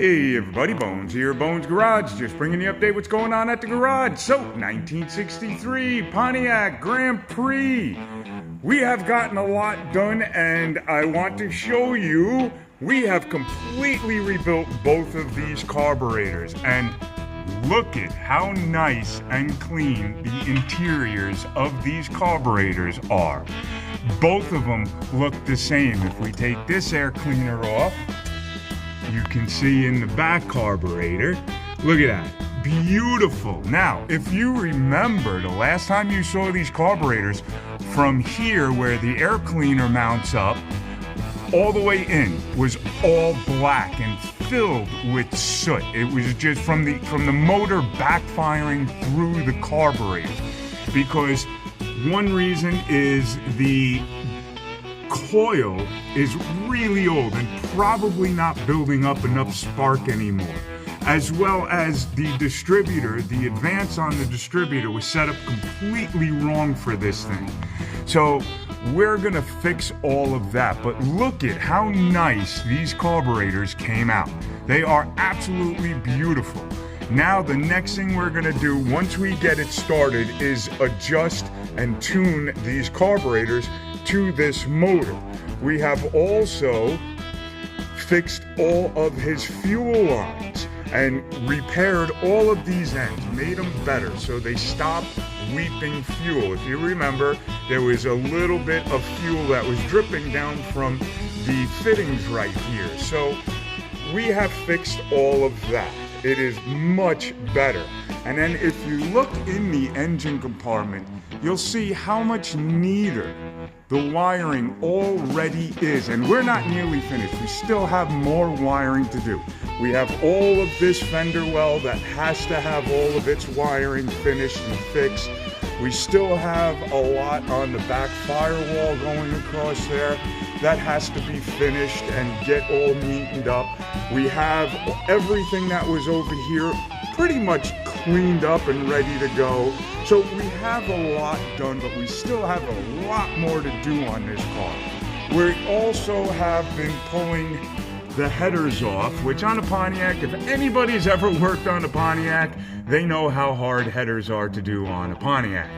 Hey everybody, Bones here, Bones Garage, just bringing you update what's going on at the garage. So, 1963 Pontiac Grand Prix. We have gotten a lot done and I want to show you, we have completely rebuilt both of these carburetors. And look at how nice and clean the interiors of these carburetors are. Both of them look the same. If we take this air cleaner off, you can see in the back carburetor, look at that, beautiful. Now, if you remember the last time you saw these carburetors, from here where the air cleaner mounts up, all the way in was all black and filled with soot. It was just from the motor backfiring through the carburetor. Because one reason is the coil is really old and probably not building up enough spark anymore, as well as the distributor, the advance on the distributor was set up completely wrong for this thing. So we're gonna fix all of that, but look at how nice these carburetors came out. They are absolutely beautiful. Now the next thing we're gonna do once we get it started is adjust and tune these carburetors to this motor. We have also fixed all of his fuel lines and repaired all of these ends, made them better so they stop leaking fuel. If you remember, there was a little bit of fuel that was dripping down from the fittings right here. So we have fixed all of that. It is much better. And then if you look in the engine compartment, you'll see how much neater the wiring already is. And we're not nearly finished. We still have more wiring to do. We have all of this fender well that has to have all of its wiring finished and fixed. We still have a lot on the back firewall going across there. That has to be finished and get all neatened up. We have everything that was over here pretty much cleaned up and ready to go. So we have a lot done, but we still have a lot more to do on this car. We also have been pulling the headers off, which on a Pontiac, if anybody's ever worked on a Pontiac, they know how hard headers are to do on a Pontiac.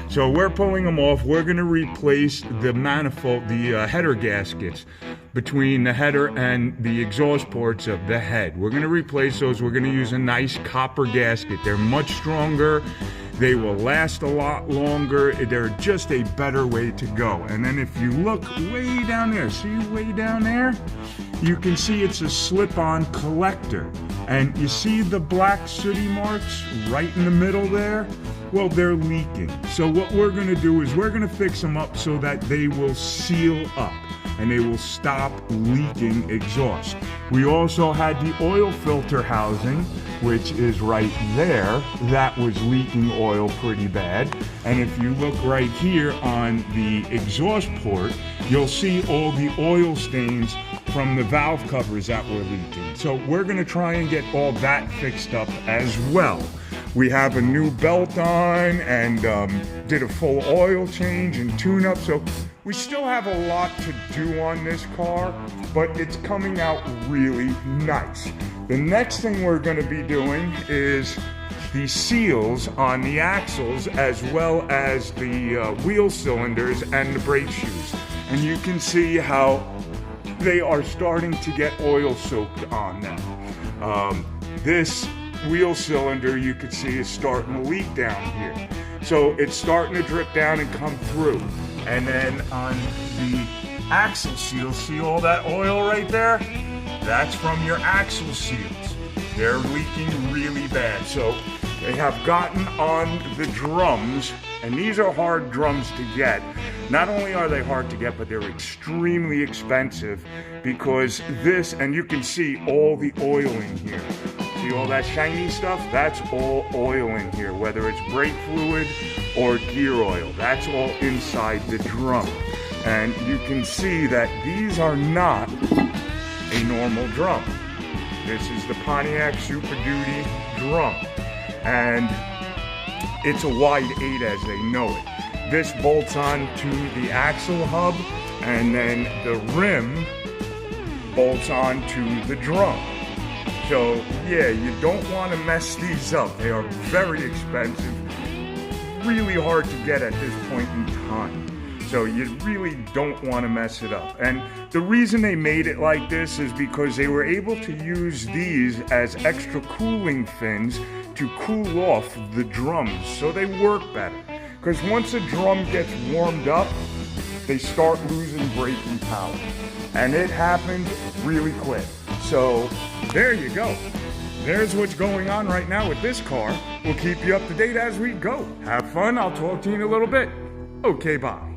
So we're pulling them off. We're going to replace the manifold, the header gaskets between the header and the exhaust ports of the head. We're going to replace those. We're going to use a nice copper gasket. They're much stronger. They will last a lot longer. They're just a better way to go. And then if you look way down there, see way down there? You can see it's a slip-on collector. And you see the black sooty marks right in the middle there? Well, they're leaking. So what we're gonna do is we're gonna fix them up so that they will seal up and they will stop leaking exhaust. We also had the oil filter housing, which is right there. That was leaking oil pretty bad. And if you look right here on the exhaust port, you'll see all the oil stains from the valve covers that were leaking. So we're gonna try and get all that fixed up as well. We have a new belt on and did a full oil change and tune up. So we still have a lot to do on this car, but it's coming out really nice. The next thing we're gonna be doing is the seals on the axles as well as the wheel cylinders and the brake shoes. And you can see how they are starting to get oil soaked on them. This wheel cylinder you can see is starting to leak down here. So it's starting to drip down and come through. And then on the axle seals, see all that oil right there? That's from your axle seals. They're leaking really bad. So they have gotten on the drums, and these are hard drums to get. Not only are they hard to get, but they're extremely expensive because this, and you can see all the oil in here. See all that shiny stuff? That's all oil in here, whether it's brake fluid or gear oil. That's all inside the drum. And you can see that these are not a normal drum. This is the Pontiac Super Duty drum. And it's a wide 8 as they know it. This bolts on to the axle hub, and then the rim bolts on to the drum. So yeah, you don't want to mess these up. They are very expensive, really hard to get at this point in time. So you really don't want to mess it up. And the reason they made it like this is because they were able to use these as extra cooling fins to cool off the drums, so they work better. Because once a drum gets warmed up, they start losing braking power. And it happened really quick. So there you go. There's what's going on right now with this car. We'll keep you up to date as we go. Have fun. I'll talk to you in a little bit. Okay, bye.